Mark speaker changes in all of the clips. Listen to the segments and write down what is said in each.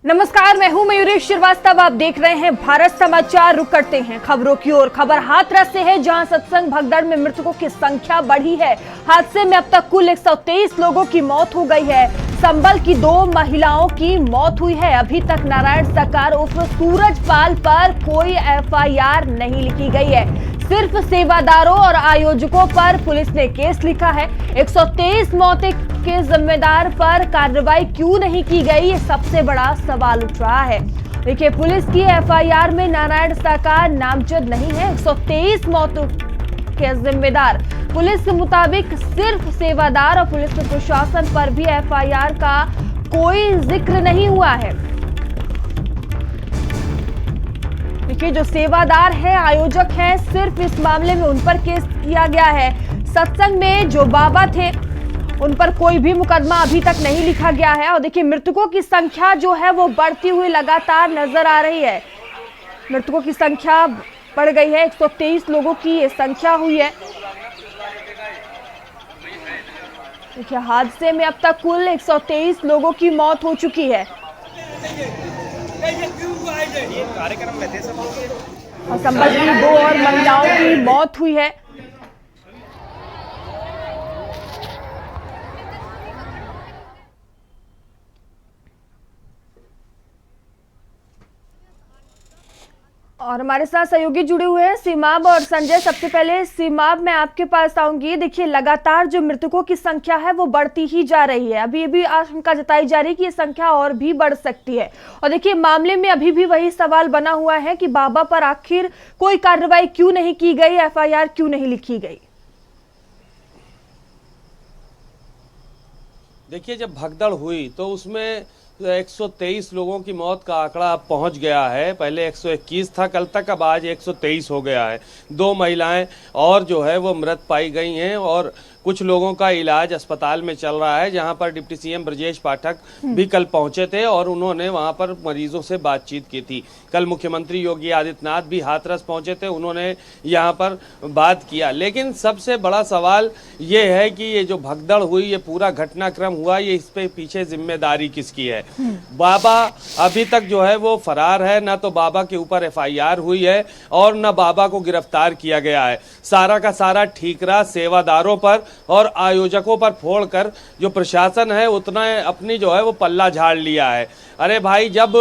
Speaker 1: नमस्कार, मैं हूं मयूरी श्रीवास्तव। आप देख रहे हैं भारत समाचार। रुक करते हैं खबरों की ओर। खबर हाथरस से है, जहां सत्संग भगदड़ में मृतकों की संख्या बढ़ी है। हादसे में अब तक कुल 123 लोगों की मौत हो गई है। संबल की 2 महिलाओं की मौत हुई है। अभी तक नारायण सरकार उर्फ सूरजपाल पर कोई एफआईआर नहीं लिखी गई है। सिर्फ सेवादारों और आयोजकों पर पुलिस ने केस लिखा है। 123 मौतें के जिम्मेदार पर कार्रवाई क्यों नहीं की गई, ये सबसे बड़ा सवाल उठ रहा है। देखिए, पुलिस की एफआईआर में नारायण सरकार नामजद नहीं है। 123 मौतों के जिम्मेदार पुलिस के मुताबिक सिर्फ सेवादार और पुलिस प्रशासन पर भी एफआईआर का कोई जिक्र नहीं हुआ है। देखिए, जो सेवादार है, आयोजक है, सिर्फ इस मामले में उन पर केस किया गया है। सत्संग में जो बाबा थे उन पर कोई भी मुकदमा अभी तक नहीं लिखा गया है। और देखिए, मृतकों की संख्या जो है वो बढ़ती हुई लगातार नजर आ रही है। मृतकों की संख्या बढ़ गई है, 123 लोगों की ये संख्या हुई है। देखिए, हादसे में अब तक कुल 123 लोगों की मौत हो चुकी है। और संबल में 2 और महिलाओं की मौत हुई है। और हमारे साथ सहयोगी जुड़े हुए हैं, सीमाब और संजय। सबसे पहले सीमाब, मैं आपके पास आऊंगी। देखिए, लगातार जो मृतकों की संख्या है वो बढ़ती ही जा रही है। अभी ये भी आशंका जताई जा रही है कि ये संख्या और भी बढ़ सकती है। और देखिए, मामले में अभी भी वही सवाल बना हुआ है कि बाबा पर आखिर कोई कार्रवाई क्यों नहीं की गई, एफआईआर क्यों नहीं लिखी गई।
Speaker 2: देखिए, जब भगदड़ हुई तो उसमें 123 लोगों की मौत का आंकड़ा अब पहुंच गया है। पहले 121 था कल तक, अब आज 123 हो गया है। 2 महिलाएं और जो है वो मृत पाई गई हैं और कुछ लोगों का इलाज अस्पताल में चल रहा है, जहां पर डिप्टी सीएम ब्रजेश पाठक भी कल पहुंचे थे और उन्होंने वहां पर मरीजों से बातचीत की थी। कल मुख्यमंत्री योगी आदित्यनाथ भी हाथरस पहुंचे थे, उन्होंने यहां पर बात किया। लेकिन सबसे बड़ा सवाल ये है कि ये जो भगदड़ हुई, ये पूरा घटनाक्रम हुआ, ये इस पे पीछे जिम्मेदारी किसकी है। बाबा अभी तक जो है वो फरार है, ना तो बाबा के ऊपर एफआईआर हुई है और न बाबा को गिरफ्तार किया गया है। सारा का सारा ठीकरा सेवादारों पर और आयोजकों पर फोड़कर जो प्रशासन है उतना अपनी जो है वो पल्ला झाड़ लिया है। अरे भाई, जब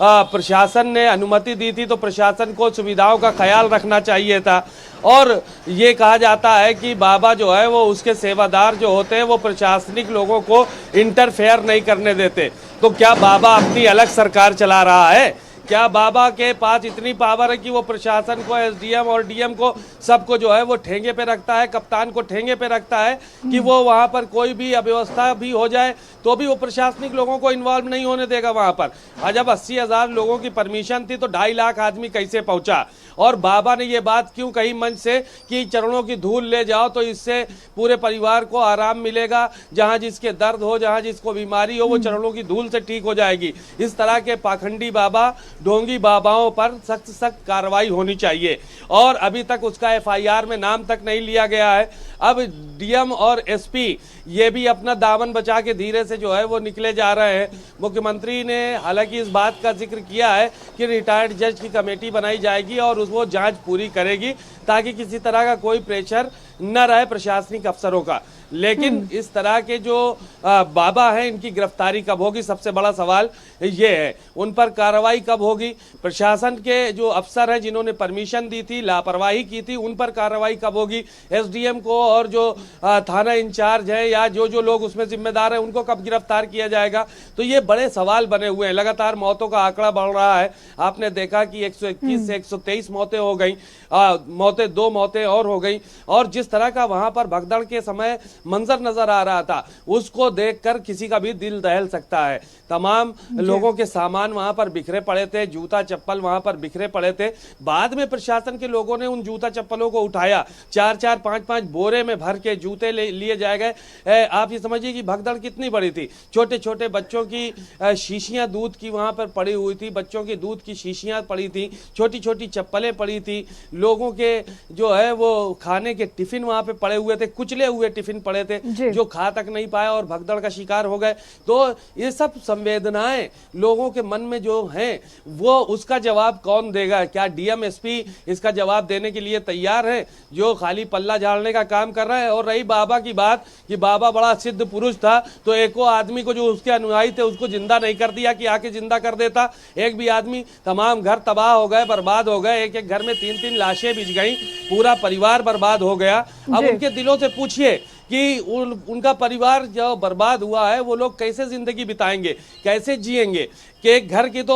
Speaker 2: प्रशासन ने अनुमति दी थी तो प्रशासन को सुविधाओं का ख्याल रखना चाहिए था। और ये कहा जाता है कि बाबा जो है वो उसके सेवादार जो होते हैं वो प्रशासनिक लोगों को इंटरफेयर नहीं करने देते। तो क्या बाबा अपनी अलग सरकार चला रहा है? क्या बाबा के पास इतनी पावर है कि वो प्रशासन को, एसडीएम और डीएम को, सबको जो है वो ठेंगे पे रखता है, कप्तान को ठेंगे पे रखता है कि वो वहाँ पर कोई भी अव्यवस्था भी हो जाए तो भी वो प्रशासनिक लोगों को इन्वॉल्व नहीं होने देगा वहाँ पर। और जब 80,000 लोगों की परमिशन थी तो 2.5 लाख आदमी कैसे पहुँचा? और बाबा ने ये बात क्यों कही मंच से कि चरणों की धूल ले जाओ तो इससे पूरे परिवार को आराम मिलेगा, जहाँ जिसके दर्द हो, जहाँ जिसको बीमारी हो, वो चरणों की धूल से ठीक हो जाएगी। इस तरह के पाखंडी बाबा, ढोंगी बाबाओं पर सख्त सख्त कार्रवाई होनी चाहिए। और अभी तक उसका एफआईआर में नाम तक नहीं लिया गया है। अब डीएम और एसपी ये भी अपना दामन बचा के धीरे से जो है वो निकले जा रहे हैं। मुख्यमंत्री ने हालांकि इस बात का जिक्र किया है कि रिटायर्ड जज की कमेटी बनाई जाएगी और वो जांच पूरी करेगी ताकि किसी तरह का कोई प्रेशर न रहे प्रशासनिक अफसरों का। लेकिन इस तरह के जो बाबा हैं, इनकी गिरफ्तारी कब होगी, सबसे बड़ा सवाल ये है। उन पर कार्रवाई कब होगी? प्रशासन के जो अफसर हैं जिन्होंने परमिशन दी थी, लापरवाही की थी, उन पर कार्रवाई कब होगी? एसडीएम को और जो थाना इंचार्ज है या जो जो लोग उसमें जिम्मेदार हैं, उनको कब गिरफ्तार किया जाएगा? तो ये बड़े सवाल बने हुए हैं। लगातार मौतों का आंकड़ा बढ़ रहा है। आपने देखा कि 121 से 123 मौतें हो गई, 2 मौतें और हो गई। और जिस तरह का वहां पर भगदड़ के समय मंजर नजर आ रहा था, उसको देखकर किसी का भी दिल दहल सकता है। तमाम लोगों के सामान वहां पर बिखरे पड़े थे, जूता चप्पल वहां पर बिखरे पड़े थे। बाद में प्रशासन के लोगों ने उन जूता चप्पलों को उठाया, 4-4, 5-5 बोरे में भर के जूते लिए जाए गए। आप ये समझिए कि भगदड़ कितनी बड़ी थी। छोटे छोटे बच्चों की शीशियां दूध की वहां पर पड़ी हुई थी, बच्चों की दूध की शीशियां पड़ी थी, छोटी छोटी चप्पलें पड़ी थी, लोगों के जो है वो खाने के टिफिन वहां पे पड़े हुए थे, कुचले हुए टिफिन पड़े पड़े थे, जो खा तक नहीं पाए और भगदड़ का शिकार हो गए। तो ये सब संवेदनाएं लोगों के मन में जो हैं, वो उसका जवाब कौन देगा? क्या डीएम एसपी इसका जवाब देने के लिए तैयार है, जो खाली पल्ला झाड़ने का काम कर रहा है? और रही बाबा की बात कि बाबा बड़ा सिद्ध पुरुष था, तो एको आदमी को जो उसके अनुयायी थे उसको जिंदा नहीं कर दिया कि आके जिंदा कर देता? एक भी आदमी, तमाम घर तबाह हो गए, बर्बाद हो गए, एक एक घर में 3-3 लाशें बिछ गई, पूरा परिवार बर्बाद हो गया। अब उनके दिलों से पूछिए कि उनका परिवार जो बर्बाद हुआ है वो लोग कैसे जिंदगी बिताएंगे, कैसे जिएंगे? कि एक घर की तो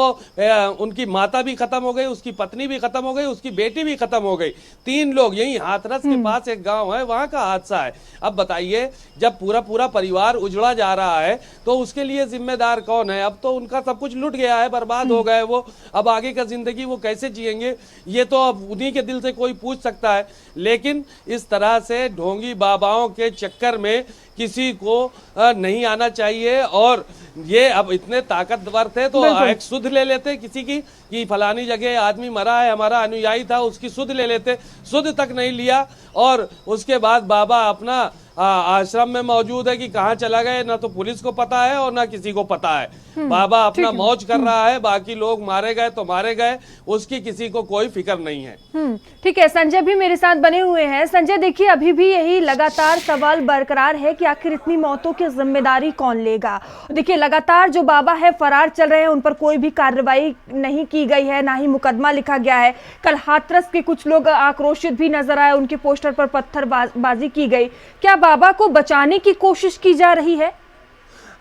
Speaker 2: उनकी माता भी खत्म हो गई, उसकी पत्नी भी खत्म हो गई, उसकी बेटी भी खत्म हो गई। 3 लोग, यही हाथरस के पास एक गांव है, वहां का हादसा है। अब बताइए, जब पूरा परिवार उजड़ा जा रहा है तो उसके लिए जिम्मेदार कौन है? अब तो उनका सब कुछ लुट गया है, बर्बाद हो गए वो। अब आगे का जिंदगी वो कैसे जिएंगे, ये तो अब उन्हीं के दिल से कोई पूछ सकता है। लेकिन इस तरह से ढोंगी बाबाओं के चक्कर में किसी को नहीं आना चाहिए। और ये अब इतने ताकतवर थे तो एक सुध ले लेते किसी की कि फलानी जगह आदमी मरा है, हमारा अनुयायी था, उसकी सुध ले लेते। सुध तक नहीं लिया और उसके बाद बाबा अपना आश्रम में मौजूद है कि कहाँ चला गए, ना तो पुलिस को पता है और ना किसी को पता है। बाबा अपना मौज कर रहा है, बाकी लोग मारे गए तो मारे गए, उसकी किसी को कोई फिक्र नहीं है।
Speaker 1: ठीक है, संजय भी मेरे साथ बने हुए हैं। संजय, देखिए, अभी भी यही लगातार सवाल बरकरार है कि आखिर इतनी मौतों की जिम्मेदारी कौन लेगा। देखिए, लगातार जो बाबा है फरार चल रहे हैं, उन पर कोई भी कार्रवाई नहीं की गई है, ना ही मुकदमा लिखा गया है। कल हाथरस के कुछ लोग आक्रोशित भी नजर आए, उनके पोस्टर पर पत्थरबाजी की गई। क्या बाबा को बचाने की कोशिश की जा रही है?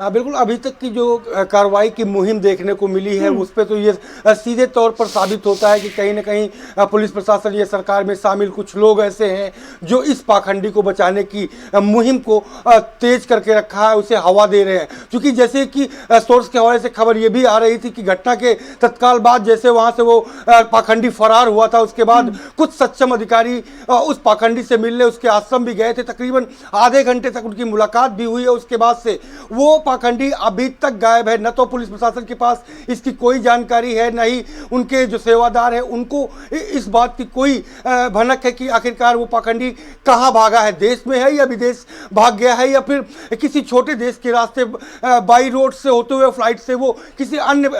Speaker 3: बिल्कुल, अभी तक की जो कार्रवाई की मुहिम देखने को मिली है उस पर तो ये सीधे तौर पर साबित होता है कि कहीं ना कहीं पुलिस प्रशासन या सरकार में शामिल कुछ लोग ऐसे हैं जो इस पाखंडी को बचाने की मुहिम को तेज करके रखा है, उसे हवा दे रहे हैं। क्योंकि जैसे कि सोर्स के हवाले से खबर ये भी आ रही थी कि घटना के तत्काल बाद जैसे वहाँ से वो पाखंडी फरार हुआ था, उसके बाद कुछ सक्षम अधिकारी उस पाखंडी से मिलने उसके आश्रम भी गए थे। तकरीबन आधे घंटे तक उनकी मुलाकात भी हुई है। उसके बाद से वो पाखंडी अभी तक गायब है। न तो पुलिस प्रशासन के पास इसकी कोई जानकारी है, न ही उनके जो सेवादार हैं उनको इस बात की कोई भनक है कि आखिरकार वो पाखंडी कहाँ भागा है, देश में है या विदेश भाग गया है, या फिर किसी छोटे देश के रास्ते बाई रोड से होते हुए फ्लाइट से वो किसी अन्य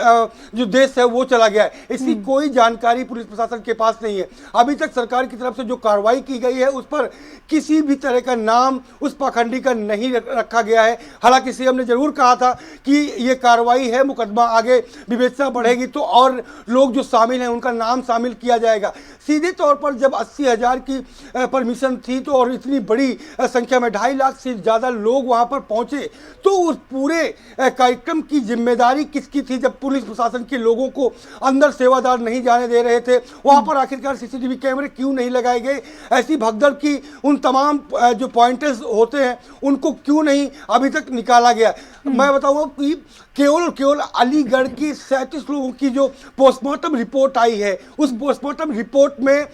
Speaker 3: जो देश है वो चला गया है। इसकी कोई जानकारी पुलिस प्रशासन के पास नहीं है। अभी तक सरकार की तरफ से जो कार्रवाई की गई है उस पर किसी भी तरह का नाम उस पाखंडी का नहीं रखा गया है। हालांकि सीएम ने जरूर कहा था कि ये कार्रवाई है, मुकदमा आगे विवेचना बढ़ेगी तो और लोग जो शामिल हैं उनका नाम शामिल किया जाएगा। सीधे तौर पर जब 80,000 की परमिशन थी तो और इतनी बड़ी संख्या में 2.5 लाख से ज़्यादा लोग वहां पर पहुंचे, तो उस पूरे कार्यक्रम की जिम्मेदारी किसकी थी? जब पुलिस प्रशासन के लोगों को अंदर सेवादार नहीं जाने दे रहे थे, वहां पर आखिरकार सीसीटीवी कैमरे क्यों नहीं लगाए गए? ऐसी भगदड़ की उन तमाम जो पॉइंटर्स होते हैं उनको क्यों नहीं अभी तक निकाला गया? मैं बताऊंगा कि केवल अलीगढ़ की 37 लोगों की जो पोस्टमार्टम रिपोर्ट आई है, उस पोस्टमार्टम रिपोर्ट में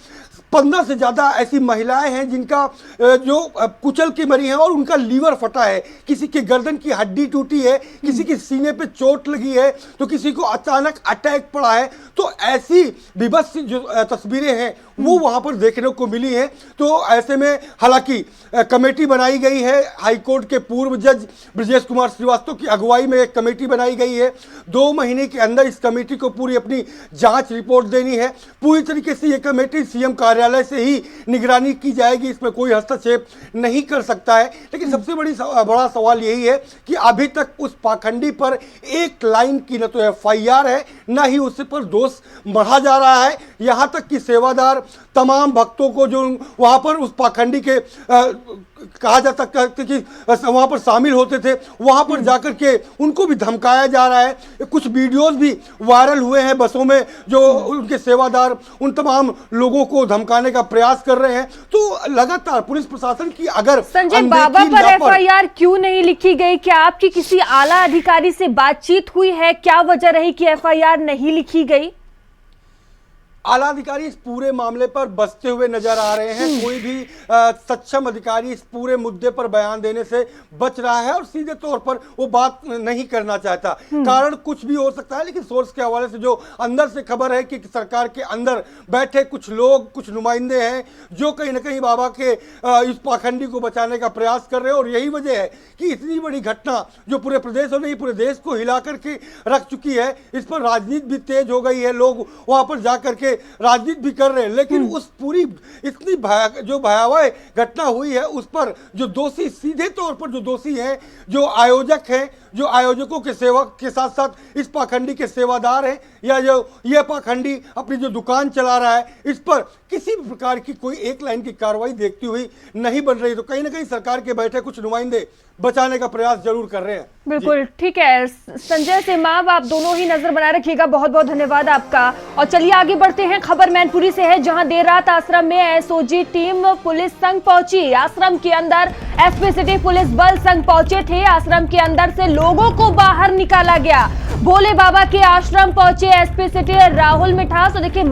Speaker 3: 15 से ज़्यादा ऐसी महिलाएं हैं जिनका जो कुचल के मरी हैं और उनका लीवर फटा है, किसी के गर्दन की हड्डी टूटी है, किसी के सीने पे चोट लगी है, तो किसी को अचानक अटैक पड़ा है। तो ऐसी विभत्स जो तस्वीरें हैं वो वहाँ पर देखने को मिली हैं। तो ऐसे में हालांकि कमेटी बनाई गई है, हाईकोर्ट के पूर्व जज ब्रजेश कुमार श्रीवास्तव की अगुवाई में एक कमेटी बनाई गई है। 2 महीने के अंदर इस कमेटी को पूरी अपनी जांच रिपोर्ट देनी है। पूरी तरीके से ये कमेटी सीएम कार्यालय से ही निगरानी की जाएगी, इसमें कोई हस्तक्षेप नहीं कर सकता है। लेकिन सबसे बड़ा सवाल यही है कि अभी तक उस पाखंडी पर एक लाइन की न तो FIR है, न ही उस पर दोष बढ़ा जा रहा है। यहाँ तक कि सेवादार तमाम भक्तों को जो वहाँ पर उस पाखंडी के कहा जा सकता है कि वहाँ पर शामिल होते थे, वहाँ पर जाकर के उनको भी धमकाया जा रहा है। कुछ वीडियोस भी वायरल हुए हैं बसों में, जो उनके सेवादार उन तमाम लोगों को धमकाने का प्रयास कर रहे हैं। तो लगातार पुलिस प्रशासन की अगर
Speaker 1: संजय, बाबा पर FIR क्यों नहीं लिखी गई? क्या आपकी किसी आला अधिकारी से बातचीत हुई है? क्या वजह रही कि FIR नहीं लिखी गई?
Speaker 3: आला अधिकारी इस पूरे मामले पर बचते हुए नजर आ रहे हैं। कोई भी सक्षम अधिकारी इस पूरे मुद्दे पर बयान देने से बच रहा है और सीधे तौर पर वो बात नहीं करना चाहता। कारण कुछ भी हो सकता है, लेकिन सोर्स के हवाले से जो अंदर से खबर है कि सरकार के अंदर बैठे कुछ लोग, कुछ नुमाइंदे हैं जो कहीं ना कहीं बाबा के इस पाखंडी को बचाने का प्रयास कर रहे हैं। और यही वजह है कि इतनी बड़ी घटना जो पूरे प्रदेश और नहीं पूरे देश को हिला करके रख चुकी है, इस पर राजनीति भी तेज हो गई है। लोग वहां पर जाकर के राजनीति भी कर रहे हैं, लेकिन उस पूरी इतनी जो भयावह घटना हुई है उस पर जो दोषी, सीधे तौर पर जो दोषी हैं, जो आयोजक हैं, जो आयोजकों के सेवक के साथ साथ इस पाखंडी के सेवादार हैं, या जो ये पाखंडी अपनी जो दुकान चला रहा है, इस पर किसी भी प्रकार की कोई एक लाइन की कार्रवाई देखती हुई नहीं बन रही। तो कहीं ना कहीं सरकार के बैठे कुछ नुमाइंदे बचाने का प्रयास जरूर कर रहे हैं।
Speaker 1: बिल्कुल ठीक है। संजय सेमाव, आप दोनों ही नजर बनाए रखिएगा। बहुत बहुत धन्यवाद आपका। और चलिए आगे बढ़ते हैं। खबर मैनपुरी से है, जहां देर रात आश्रम में एसओजी टीम पुलिस संग पहुंची। आश्रम के अंदर एसपी सिटी पुलिस बल संग पहुंचे थे। आश्रम के अंदर से लोगों को बाहर निकाला गया। भोले बाबा के आश्रम पहुंचे एसपी सिटी राहुल मिठास। तो देखिए